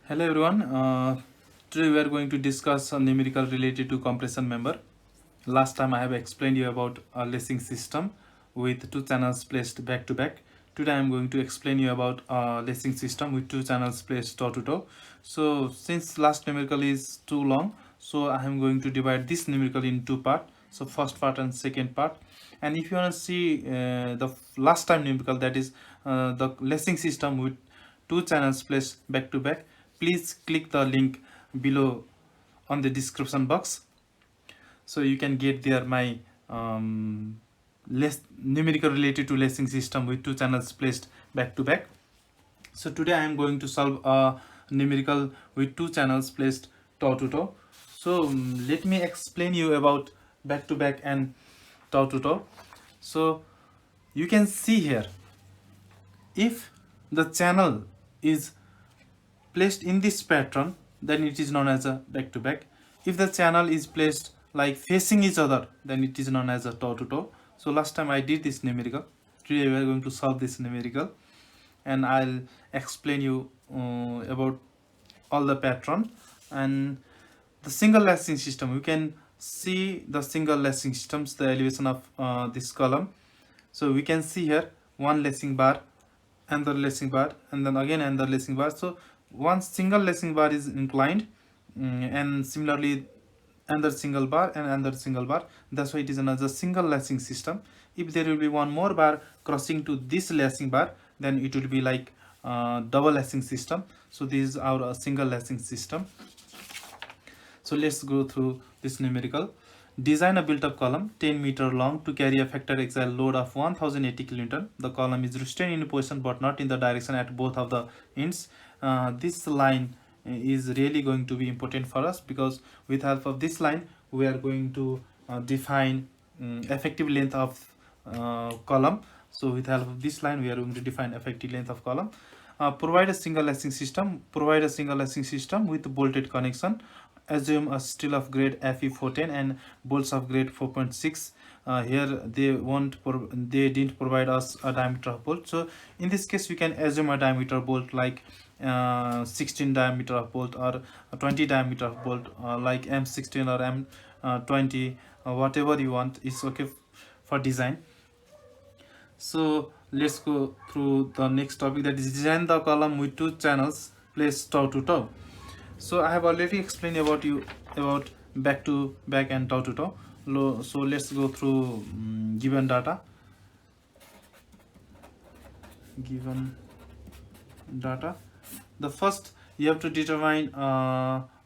Hello everyone. Today we are going to discuss a numerical related to compression member. Last time I have explained you about a lacing system with two channels placed back to back. Today I am going to explain you about a lacing system with two channels placed toe to toe. So since last numerical is too long, so I am going to divide this numerical in two parts. So first part and second part. And if you want to see the last time numerical, that is the lacing system with two channels placed back to back, please click the link below on the description box, so you can get there my less numerical related to lacing system with two channels placed back to back. So today I am going to solve a numerical with two channels placed toe to toe. So let me explain you about back to back and toe to toe. So you can see here, if the channel is placed in this pattern, then it is known as a back to back. If the channel is placed like facing each other, then it is known as a toe to toe. So last time I did this numerical. Today we are going to solve this numerical, and I'll explain you about all the pattern and the single lacing system. You can see the single lacing systems, the elevation of this column. So we can see here one lacing bar, another lacing bar, and then again another lacing bar. So one single lacing bar is inclined, and similarly another single bar and another single bar. That's why it is another single lacing system. If there will be one more bar crossing to this lacing bar, then it will be like double lacing system. So this is our single lacing system. So let's go through this numerical. Design a built-up column 10 meter long to carry a factor axial load of 1080 kilonewton. The column is restrained in position but not in the direction at both of the ends. This line is really going to be important for us, because with help of this line we are going to define effective length of column. So with help of this line we are going to define effective length of column. Provide a single lacing system. Provide a single lacing system with bolted connection. Assume a steel of grade Fe 410 and bolts of grade 4.6. Here they didn't provide us a diameter of bolt. So in this case we can assume a diameter bolt like 16 diameter of bolt or 20 diameter of bolt, like M16 or M20, whatever you want is okay for design. So let's go through the next topic, that is design the column with two channels placed toe to toe. So I have already explained about back to back and toe to toe. So let's go through given data. The first, you have to determine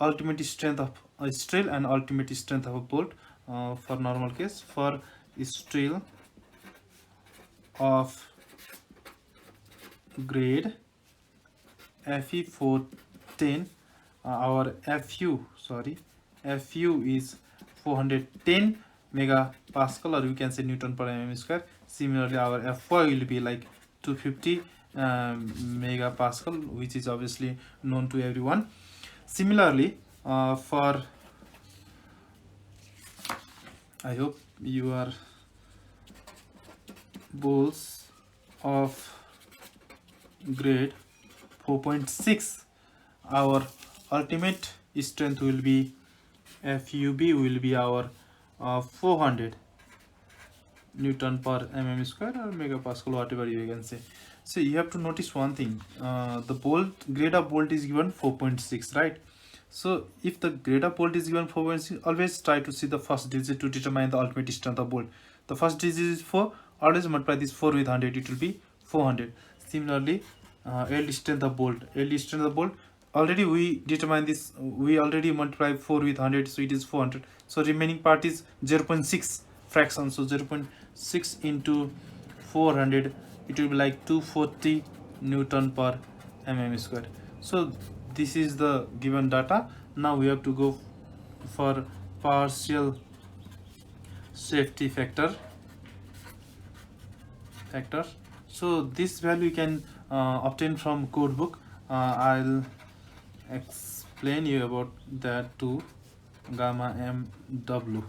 ultimate strength of a steel and ultimate strength of a bolt. For normal case, for steel of grade Fe 410, our fu is 410 megapascal, or you can say Newton per mm square. Similarly our Fy will be like 250 megapascal, which is obviously known to everyone. Similarly for, I hope you are, bolts of grade 4.6, our ultimate strength will be FUB will be our 400 Newton per mm square or megapascal, whatever you can say. So you have to notice one thing, the bolt grade of bolt is given 4.6, right? So if the grade of bolt is given 4.6, always try to see the first digit to determine the ultimate strength of bolt. The first digit is 4, always multiply this 4 with 100, it will be 400. Similarly yield strength of bolt, already we determine this, we already multiply 4 with 100, so it is 400. So remaining part is 0.6 fraction, so 0.6 into 400, it will be like 240 Newton per mm square. So this is the given data. Now we have to go for partial safety factor. So this value you can obtain from code book. I'll explain you about that too. Gamma mw.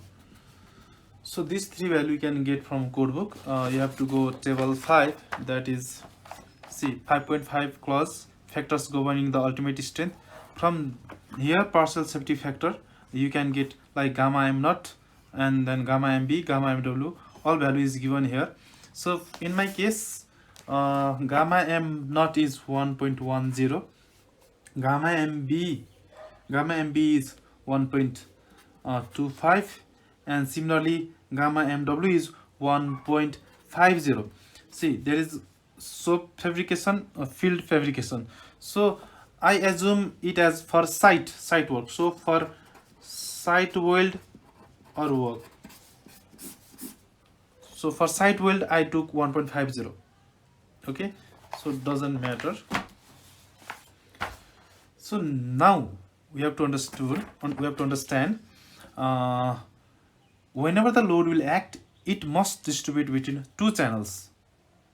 So these three value you can get from code book. You have to go table 5, that is, see, 5.5 clause, factors governing the ultimate strength. from here partial safety factor you can get like gamma m naught and then gamma mb, gamma mw, all value is given here. So in my case gamma m naught is 1.10, gamma mb is 1.25, and similarly gamma mw is 1.50. See, there is soap fabrication, field fabrication. So I assume it as for site work. So for site weld or work, so for site weld I took 1.50. okay, so it doesn't matter. So now we have to understand whenever the load will act, it must distribute between two channels,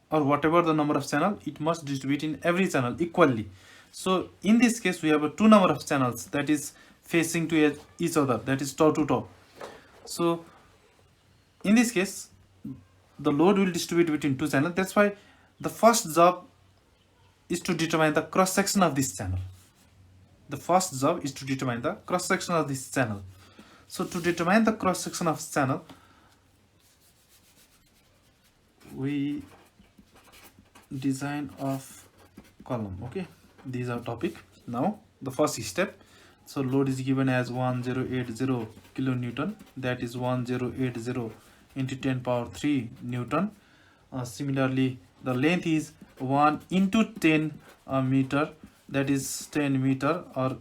or whatever the number of channel, it must distribute in every channel equally. So in this case we have a two number of channels that is facing to each other, that is top to top. So in this case the load will distribute between two channels. That's why the first job is to determine the cross section of this channel. The first job is to determine the cross section of this channel. So to determine the cross section of channel, we design of column. Okay, these are topic. Now the first step, so load is given as 1080 kilonewton, that is 1080 into 10 power 3 newton. Similarly the length is 1 into 10 meter, that is 10 meter, or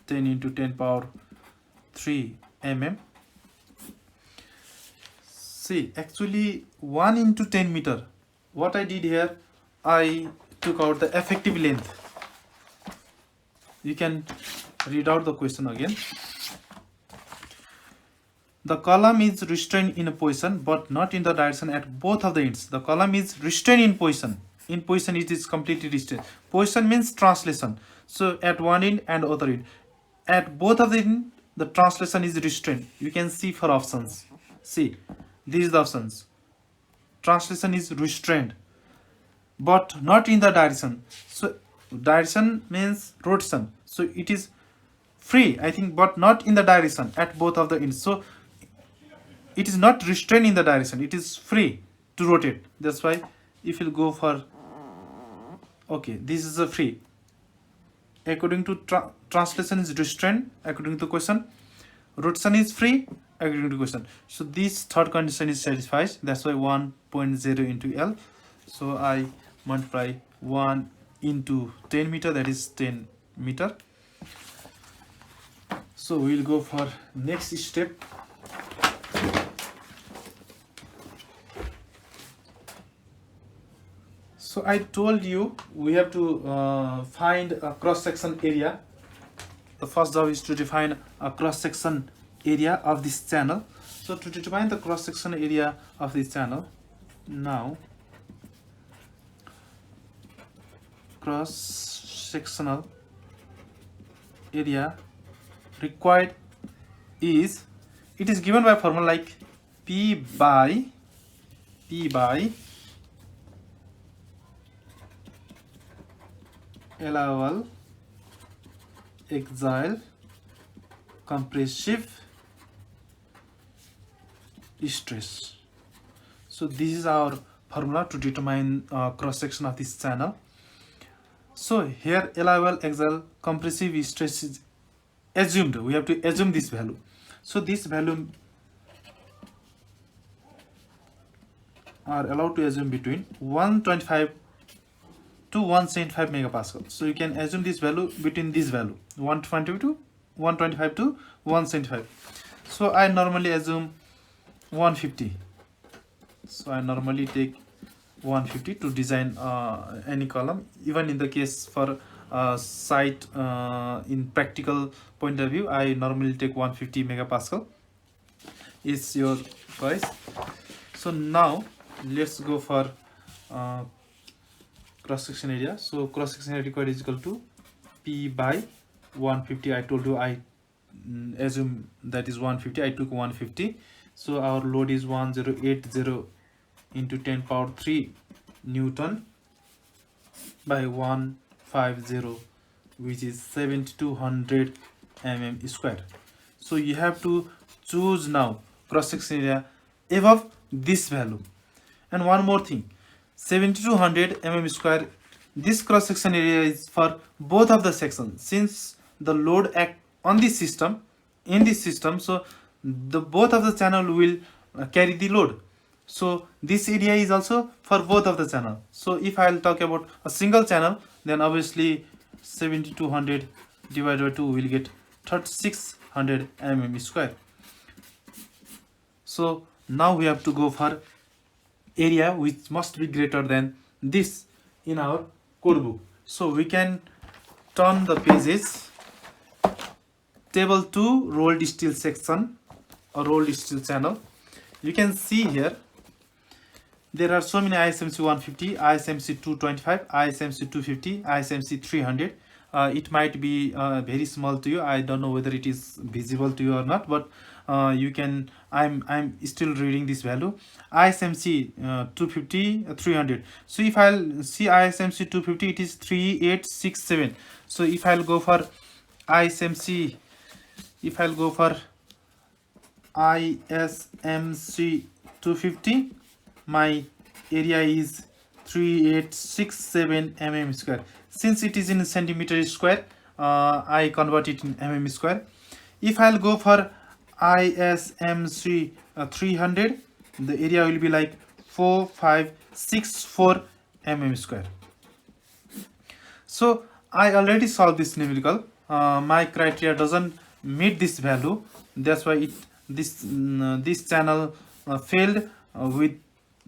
10 into 10 power 3 mm. See, actually 1 into 10 meter, what I did here, I took out the effective length. You can read out the question again. The column is restrained in a position but not in the direction at both of the ends. The column is restrained in position. In position it is completely restrained. Position means translation. So at one end and other end. At both of the end, the translation is restrained. You can see for options. See, these are the options. Translation is restrained but not in the direction. So direction means rotation. So it is free, I think, but not in the direction at both of the ends. So it is not restrained in the direction, it is free to rotate. That's why if you go for, okay, this is a free. According to translation is restrained according to question, rotation is free according to question. So this third condition is satisfied. That's why 1.0 into L. So I multiply 1 into 10 meter, that is 10 meter. So we'll go for next step. So I told you we have to find a cross section area. The first job is to define a cross section area of this channel. So to determine the cross section area of this channel, now cross sectional area required is, it is given by formula like P by allowable axial compressive stress. So this is our formula to determine cross section of this channel. So here allowable axial compressive stress is assumed. We have to assume this value. So this value are allowed to assume between 125 to 175 megapascal. So you can assume this value between this value 125 to 175. So I normally assume 150. So I normally take 150 to design any column. Even in the case for site, in practical point of view, I normally take 150 megapascal. It's your choice. So now let's go for cross section area. So cross section area required is equal to P by 150. I told you I assume that is 150. I took 150. So our load is 1080 into 10 power 3 Newton by 150 which is 7200 mm square. So you have to choose now cross section area above this value. And one more thing, 7200 mm square, this cross section area is for both of the sections. Since the load act on this system, in this system, so the both of the channel will carry the load. So this area is also for both of the channel. So if I'll talk about a single channel, then obviously 7200 divided by 2 will get 3600 mm square. So now we have to go for area which must be greater than this in our code book. So we can turn the pages. Table 2, rolled steel section or rolled steel channel. You can see here there are so many ISMC 150, ISMC 225, ISMC 250, ISMC 300. It might be very small to you. I don't know whether it is visible to you or not, but you can, I'm still reading this value. ISMC 250, 300. So if I'll see ISMC 250, it is 3867. So if I'll go for ISMC, if I'll go for ISMC 250, my area is 3867 mm square. Since it is in centimeter square, I convert it in mm square. If I'll go for ISMC 300, the area will be like 4564 mm square. So I already solved this numerical. My criteria doesn't meet this value. That's why this channel failed with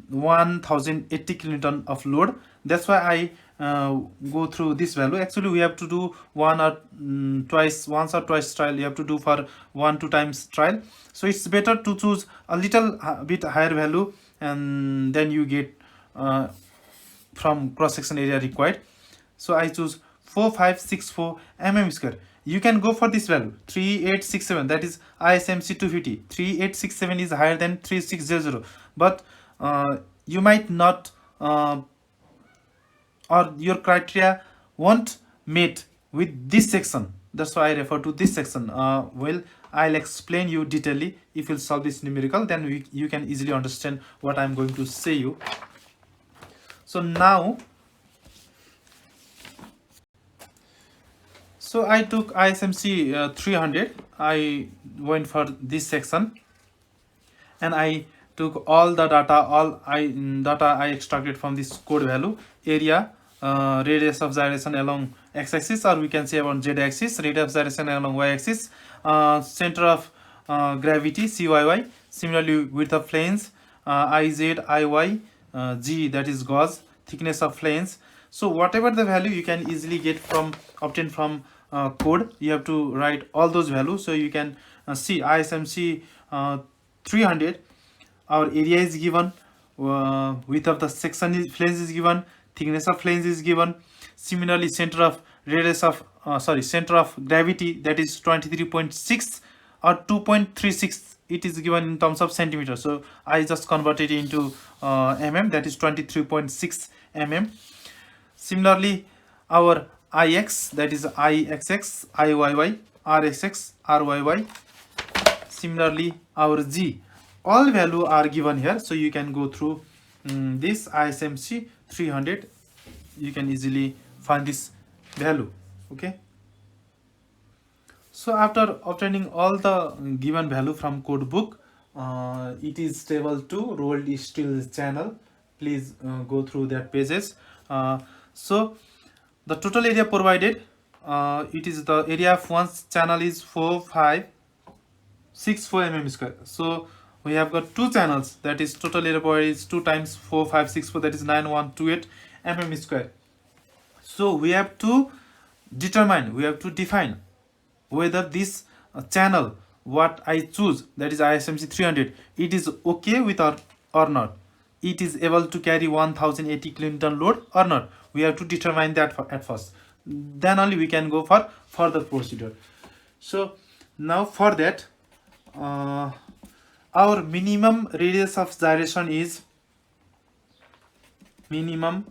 1080 kilonewton of load. That's why I go through this value. Actually we have to do once or twice trial. You have to do for 1-2 times trial. So it's better to choose a little bit higher value, and then you get from cross section area required. So I choose 4564 mm square. You can go for this value 3867, that is ISMC 250. 3867 is higher than 3600, but you might not or your criteria won't meet with this section. That's why I refer to this section. Well, I'll explain you detailedly. If you'll solve this numerical, then you can easily understand what I'm going to say you. So now, so I took ISMC 300. I went for this section and I took all the data, data I extracted from this code value. Area, radius of gyration along x-axis, or we can say about z-axis, radius of gyration along y-axis, center of gravity CYY, similarly width of flange, IZ, IY, G, that is gauge, thickness of flange. So whatever the value you can easily get from obtained from code, you have to write all those values. So you can see ISMC 300, our area is given, width of the section is flange is given, thickness of flange is given. Similarly, center of radius of center of gravity, that is 23.6 or 2.36, it is given in terms of centimeters. So I just converted it into mm, that is 23.6 mm. Similarly, our Ix, that is Ixx, Iyy, Rxx, Ryy. Similarly, our G, all value are given here. So you can go through this ISMC 300. You can easily find this value. Okay. So after obtaining all the given value from code book, it is table 2, rolled steel channel. Please go through that pages. So the total area provided, it is the area of one channel is 4564 mm square. So we have got two channels, that is total area provided is 2 times 4564, that is 9128 mm square. So we have to determine, we have to define whether this channel what I choose, that is ISMC 300, it is okay with or not. It is able to carry 1080 kilonewton load or not. We have to determine that at first. Then only we can go for further procedure. So now for that, our minimum radius of gyration is minimum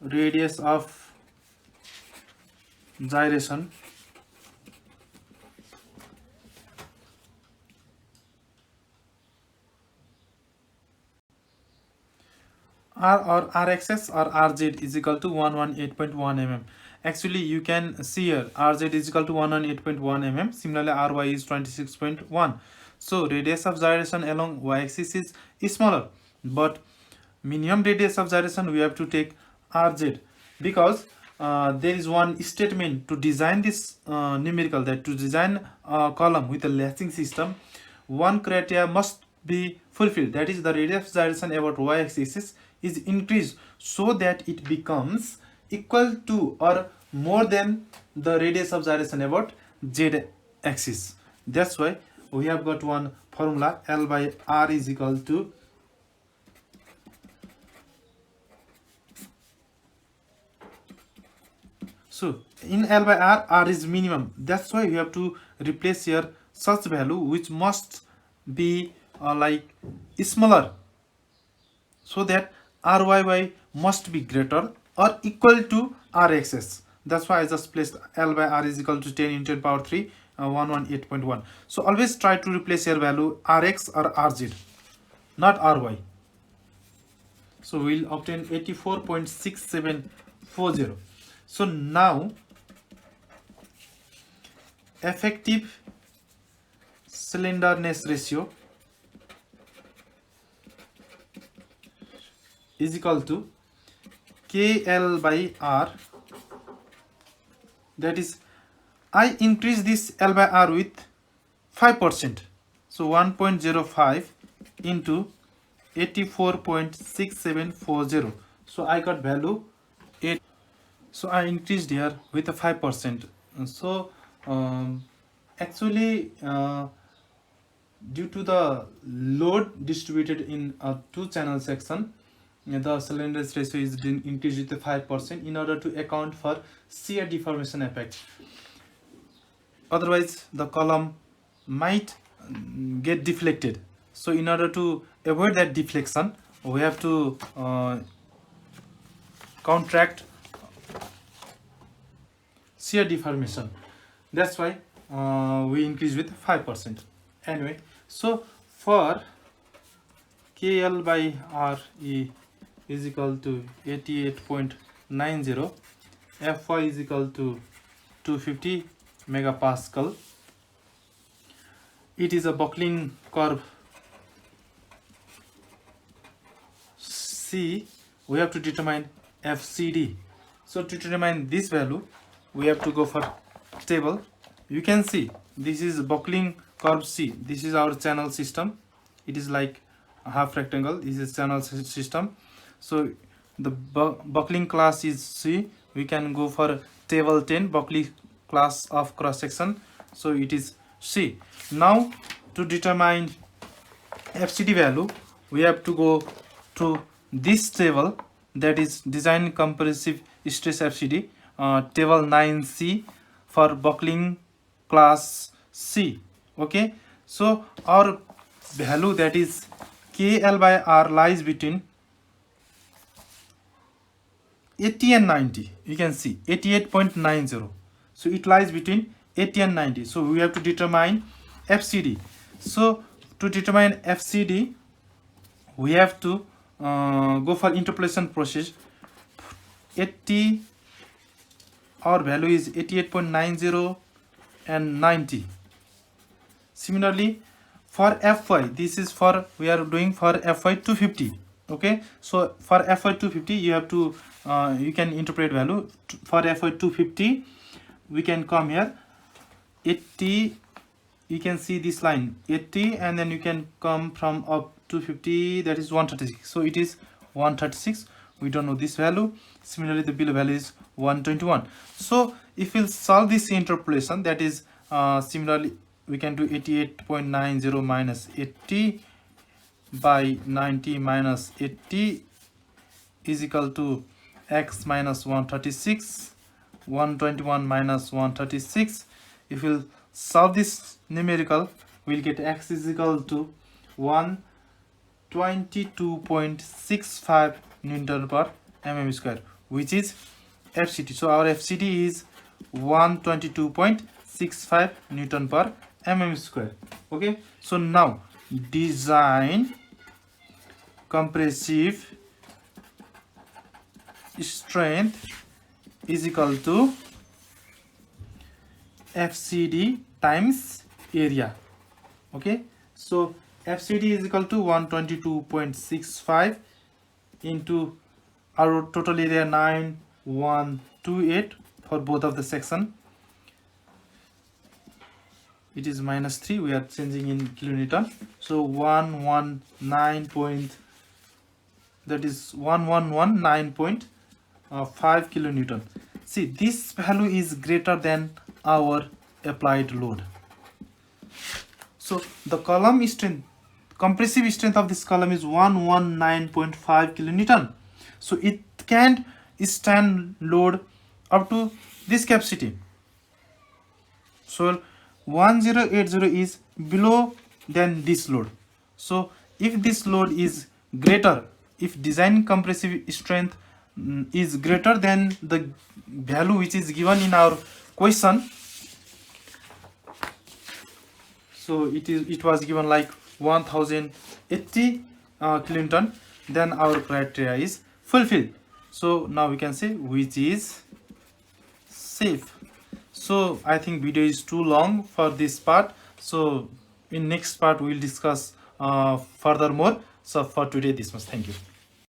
radius of gyration R or RXS or RZ is equal to 118.1 mm. Actually, you can see here RZ is equal to 118.1 mm. Similarly, RY is 26.1. So radius of gyration along y-axis is smaller, but minimum radius of gyration we have to take RZ, because there is one statement to design this numerical, that to design a column with a lacing system, one criteria must be fulfilled, that is the radius of gyration about y-axis is increased so that it becomes equal to or more than the radius of gyration about z-axis. That's why we have got one formula, L by R is equal to so in L by R, R is minimum. That's why we have to replace here such value which must be like smaller, so that RYY must be greater or equal to RXS. That's why I just placed L by R is equal to 10 into 10 power 3, 118.1. So always try to replace your value RX or RZ, not RY. So we'll obtain 84.6740. So now effective slenderness ratio is equal to KL by R. That is, I increase this L by R with 5%. So 1.05 into 84.6740. So I got value 8. So I increased here with a 5%. So actually due to the load distributed in a two channel section, the slenderness ratio is increased with 5% in order to account for shear deformation effect. Otherwise the column might get deflected. So in order to avoid that deflection, we have to counteract shear deformation. That's why we increase with 5%. Anyway, so for KL by R is equal to 88.90, Fy is equal to 250 megapascal. It is a buckling curve C. We have to determine FCD. So to determine this value, we have to go for table. You can see this is buckling curve C. This is our channel system. It is like a half rectangle. This is channel system. So the buckling class is C. We can go for table 10, buckling class of cross section. So it is C. Now to determine FCD value, we have to go to this table, that is design compressive stress FCD, table 9C for buckling class C. Okay, so our value, that is KL by R, lies between 80 and 90. You can see 88.90. So it lies between 80 and 90. So we have to determine FCD. So to determine FCD, we have to go for interpolation process. 80, our value is 88.90 and 90. Similarly for Fy, this is for, we are doing for Fy 250. Okay, so for Fy 250 you have to you can interpret value. For Fy 250 we can come here 80, you can see this line 80, and then you can come from up 250, that is 136. So it is 136. We don't know this value. Similarly the below value is 121. So if we'll solve this interpolation, that is similarly we can do 88.90 minus 80 by 90 minus 80 is equal to x minus 136, 121 minus 136. If we'll solve this numerical, we'll get x is equal to 122.65 Newton per mm square, which is FCD. So our FCD is 122.65 Newton per mm square. Okay, so now design compressive strength is equal to FCD times area. Okay, so FCD is equal to 122.65 into our total area 9128 for both of the section. It is -3, we are changing in kilonewton, so 119. That is 1119.5 kilonewton. See, this value is greater than our applied load. So the column strength, compressive strength of this column is 119.5 kilonewton. So it can stand load up to this capacity. So 1080 is below than this load. So if this load is greater, if design compressive strength is greater than the value which is given in our question, so it was given like 1080 kilonewton, then our criteria is fulfilled. So now we can say which is safe. So I think video is too long for this part, so in next part we will discuss furthermore. So for today this much. Thank you.